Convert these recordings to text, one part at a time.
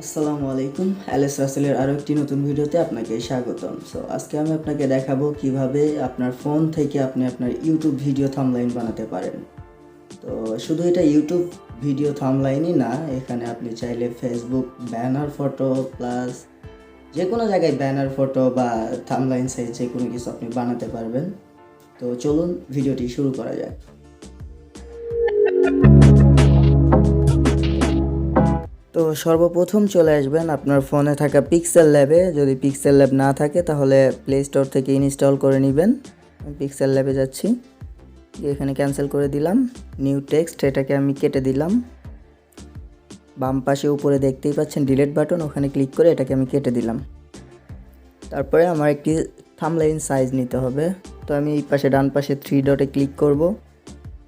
আসসালামু আলাইকুম। Alec-Rasel-এর আরও একটি নতুন ভিডিওতে আপনাকে স্বাগতম। সো আজকে আমি আপনাকে দেখাবো কিভাবে আপনার ফোন থেকে আপনি আপনার ইউটিউব ভিডিও থাম্বনেইল বানাতে পারেন। তো শুধু এটা ইউটিউব ভিডিও থাম্বনেইলই না, এখানে আপনি চাইলে ফেসবুক ব্যানার ফটো প্লাস যে কোনো জায়গায় ব্যানার ফটো বা থাম্বনেইল সাইজ যে কোনো কিছু আপনি বানাতে পারবেন। তো চলুন ভিডিওটি শুরু করা যাক। তো সর্বপ্রথম চলে আসবেন আপনার ফোনে থাকা পিক্সেল ল্যাবে। যদি পিক্সেল ল্যাব না থাকে তাহলে প্লে স্টোর থেকে ইনস্টল করে নেবেন। আমি পিক্সেল ল্যাবে যাচ্ছি, এখানে ক্যান্সেল করে দিলাম। নিউ টেক্সট, এটাকে আমি কেটে দিলাম। বাম পাশে উপরে দেখতেই পাচ্ছেন ডিলিট বাটন, ওখানে ক্লিক করে এটাকে আমি কেটে দিলাম। তারপরে আমার একটি থাম্বনেইল সাইজ নিতে হবে। তো আমি এই পাশে ডান পাশে 3 ডটে ক্লিক করব।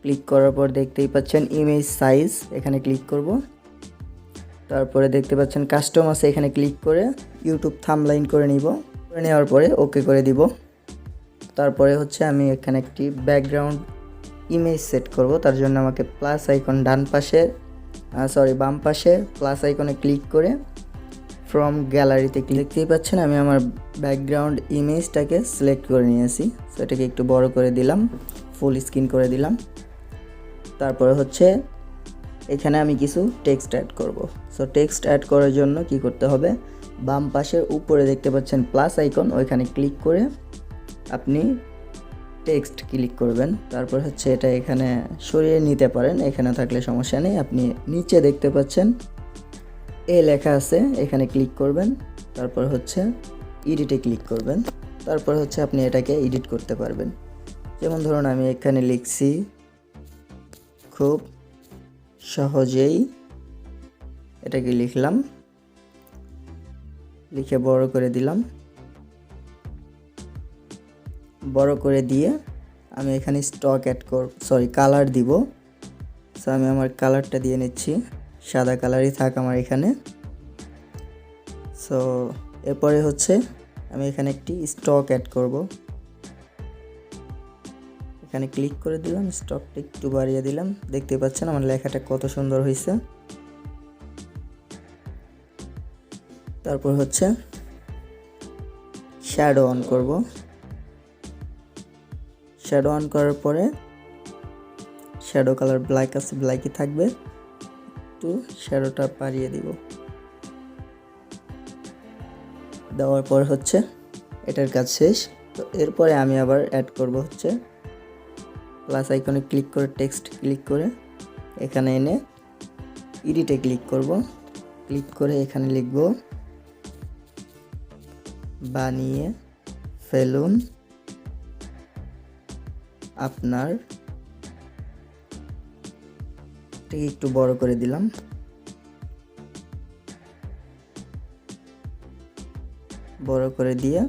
ক্লিক করার পর দেখতেই পাচ্ছেন ইমেজ সাইজ, এখানে ক্লিক করব। তারপরে দেখতে পাচ্ছেন কাস্টম আছে, এখানে ক্লিক করে ইউটিউব থাম্বনেইল করে নিব। করে নেওয়ার পরে ওকে করে দিব। তারপরে হচ্ছে আমি এখানে একটি ব্যাকগ্রাউন্ড ইমেজ সেট করব। তার জন্য আমাকে প্লাস আইকন বাম পাশে প্লাস আইকনে ক্লিক করে ফ্রম গ্যালারিতে দেখতেই পাচ্ছেন আমি আমার ব্যাকগ্রাউন্ড ইমেজটাকে সিলেক্ট করে নিয়েছি। সো এটাকে একটু বড় করে দিলাম, ফুল স্ক্রিন করে দিলাম। তারপরে হচ্ছে এখানে আমি কিছু টেক্সট অ্যাড করব। সো টেক্সট অ্যাড করার জন্য কি করতে হবে, বাম পাশের উপরে দেখতে পাচ্ছেন প্লাস আইকন, ওইখানে ক্লিক করে আপনি টেক্সট ক্লিক করবেন। তারপর হচ্ছে এটা এখানে সরিয়ে নিতে পারেন, এখানে থাকলে সমস্যা নেই। আপনি নিচে দেখতে পাচ্ছেন এ লেখা আছে, এখানে ক্লিক করবেন। তারপর হচ্ছে এডিটে ক্লিক করবেন। তারপর হচ্ছে আপনি এটাকে এডিট করতে পারবেন। যেমন ধরুন আমি এখানে লিখছি খুব সহজেই, এটাকে লিখলাম, লিখে বড় করে দিলাম। বড় করে দিয়ে আমি এখানে কালার দিব। সো আমি আমার কালারটা দিয়ে নিচ্ছি, সাদা কালারই থাক আমার এখানে। সো এরপরে হচ্ছে আমি এখানে একটি স্টক অ্যাড করব। এখানে ক্লিক করে দিলাম, স্টকটা একটু বাড়িয়ে দিলাম। দেখতে পাচ্ছেন আমার লেখাটা কত সুন্দর হয়েছে। তারপর হচ্ছে শ্যাডো অন করব। শ্যাডো অন করার পরে শ্যাডো কালার ব্ল্যাক আছে, ব্ল্যাকই থাকবে। একটু শ্যাডোটা বাড়িয়ে দিব। দেওয়ার পর হচ্ছে এটার কাজ শেষ। তো এরপরে আমি আবার অ্যাড করব হচ্ছে প্লাস আইকনে ক্লিক করে টেক্সট ক্লিক করে এখানে এনে এডিটে ক্লিক করব। ক্লিক করে এখানে লিখব বানিয়ে ফেলুন আপনার, এটাকে একটু বড় করে দিলাম। বড় করে দিয়ে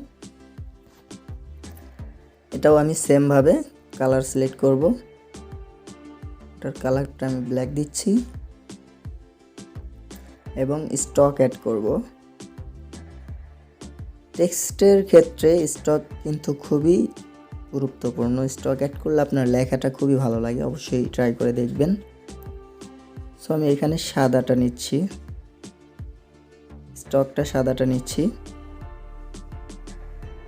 এটাও আমি সেম ভাবে কালার সিলেক্ট করব। এটার কালারটা আমি ব্ল্যাক দিচ্ছি এবং স্টক অ্যাড করব। টেক্সটের ক্ষেত্রে স্টক কিন্তু খুবই গুরুত্বপূর্ণ। স্টক অ্যাড করলে আপনার লেখাটা খুবই ভালো লাগে, অবশ্যই ট্রাই করে দেখবেন। সো আমি এখানে সাদাটা নিচ্ছি, স্টকটা সাদাটা নিচ্ছি,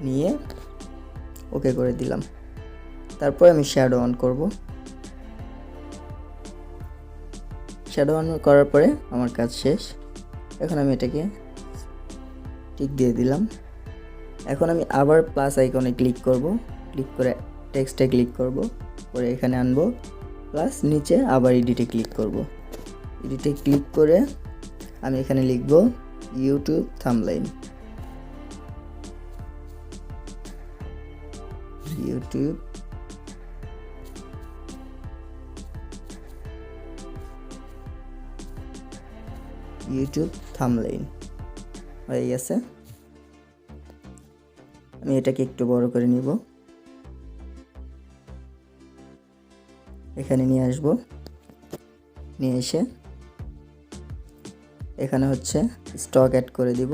নিয়ে ওকে করে দিলাম। তারপর আমি শ্যাডো অন করব। শ্যাডো অন করার পরে আমার কাজ শেষ। এখন আমি এটাকে টিক দিয়ে দিলাম। এখন আমি আবার প্লাস আইকনে ক্লিক করব। ক্লিক করে টেক্সটে ক্লিক করব, পরে এখানে আনবো, প্লাস নিচে আবার এডিটে ক্লিক করব। এডিটে ক্লিক করে আমি এখানে লিখব ইউটিউব থাম্বনেইল, ইউটিউব থাম্বনেইল হয়ে গেছে। আমি এটাকে একটু বড় করে নিব, এখানে নিয়ে আসব। নিয়ে এসে এখানে হচ্ছে স্টক অ্যাড করে দিব।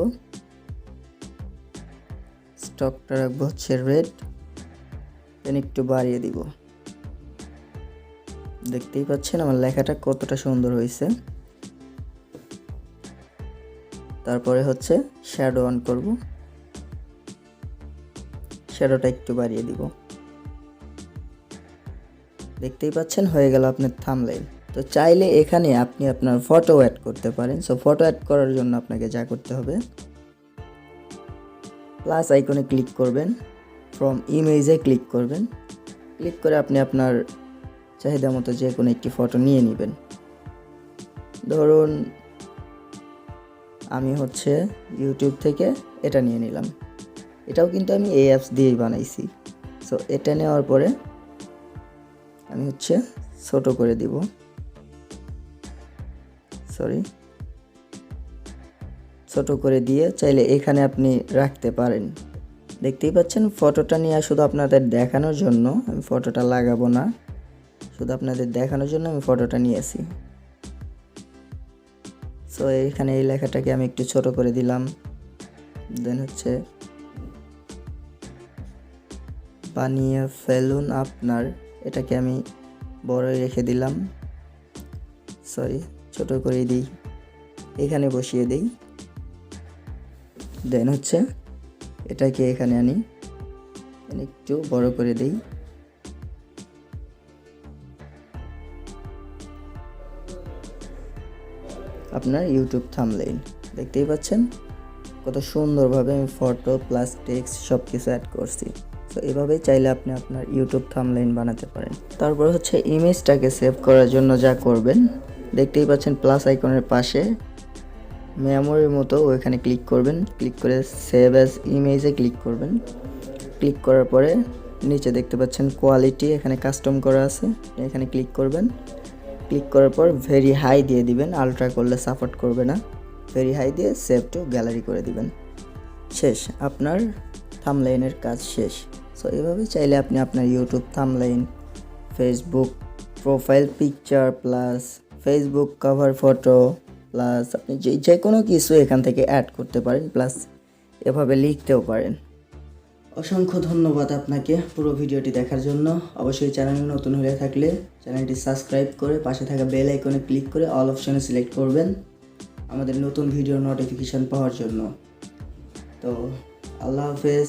স্টকটা রাখবো হচ্ছে রেড, দেন একটু বাড়িয়ে দিব। দেখতেই পাচ্ছেন আমার লেখাটা কতটা সুন্দর হয়েছে। তারপরে হচ্ছে শ্যাডো অন করব, শ্যাডোটা একটু বাড়িয়ে দিব। দেখতেই পাচ্ছেন হয়ে গেল আপনার থাম্বনেইল। তো চাইলে এখানে আপনি আপনার ফটো অ্যাড করতে পারেন। সো ফটো অ্যাড করার জন্য আপনাকে যা করতে হবে, প্লাস আইকনে ক্লিক করবেন, ফ্রম ইমেজে ক্লিক করবেন, ক্লিক করে আপনি আপনার চাহিদা মতো যে কোনো একটি ফটো নিয়ে নেবেন। ধরুন আমি হচ্ছে ইউটিউব থেকে এটা নিয়ে নিলাম, এটাও কিন্তু আমি এই অ্যাপস দিয়েই বানাইছি। সো এটা নেওয়ার পরে আমি হচ্ছে ছোট করে দিব, ছোট করে দিয়ে চাইলে এখানে আপনি রাখতে পারেন। দেখতেই পাচ্ছেন ফটোটা নিয়ে শুধু আপনাদের দেখানোর জন্য আমি ফটোটা লাগাবো না, শুধু আপনাদের দেখানোর জন্য আমি ফটোটা নিয়েছি। সো এখানে এই লেখাটাকে আমি একটু ছোট করে দিলাম, দেন হচ্ছে বানিয়ে ফেলুন আপনার, এটাকে আমি বড়ই রেখে দিলাম, ছোট করে দিই, এখানে বসিয়ে দিই। দেন হচ্ছে এটাকে এখানে আনি, একটু বড় করে দিই। আপনার ইউটিউব থাম্বনেইল দেখতেই পাচ্ছেন কত সুন্দরভাবে আমি ফটো প্লাস টেক্সট সব কিছু অ্যাড করছি। তো এভাবেই চাইলে আপনি আপনার ইউটিউব থাম্বনেইল বানাতে পারেন। তারপর হচ্ছে ইমেজটাকে সেভ করার জন্য যা করবেন, দেখতেই পাচ্ছেন প্লাস আইকনের পাশে মেমোরির মতো ওইখানে ক্লিক করবেন, ক্লিক করে সেভ অ্যাজ ইমেজে ক্লিক করবেন। ক্লিক করার পরে নিচে দেখতে পাচ্ছেন কোয়ালিটি, এখানে কাস্টম করা আছে, এখানে ক্লিক করবেন। ক্লিক করার পর ভেরি হাই দিয়ে দিবেন, আলট্রা করলে সাপোর্ট করবে না, ভেরি হাই দিয়ে সেভ টু গ্যালারি করে দিবেন। শেষ, আপনার থাম্বনেইলের কাজ শেষ। সো এভাবেই চাইলে আপনি আপনার YouTube thumbnail, Facebook profile picture plus Facebook cover photo plus আপনি যে কোনো কিছু এখান থেকে অ্যাড করতে পারেন, প্লাস এভাবে লিখতেও পারেন। অসংখ্য ধন্যবাদ আপনাকে পুরো ভিডিওটি দেখার জন্য। অবশ্যই চ্যানেলে নতুন হয়ে থাকলে চ্যানেলটি সাবস্ক্রাইব করে পাশে থাকা বেল আইকনে ক্লিক করে অল অপশনে সিলেক্ট করবেন আমাদের নতুন ভিডিওর নোটিফিকেশন পাওয়ার জন্য। তো আল্লাহ হাফেজ।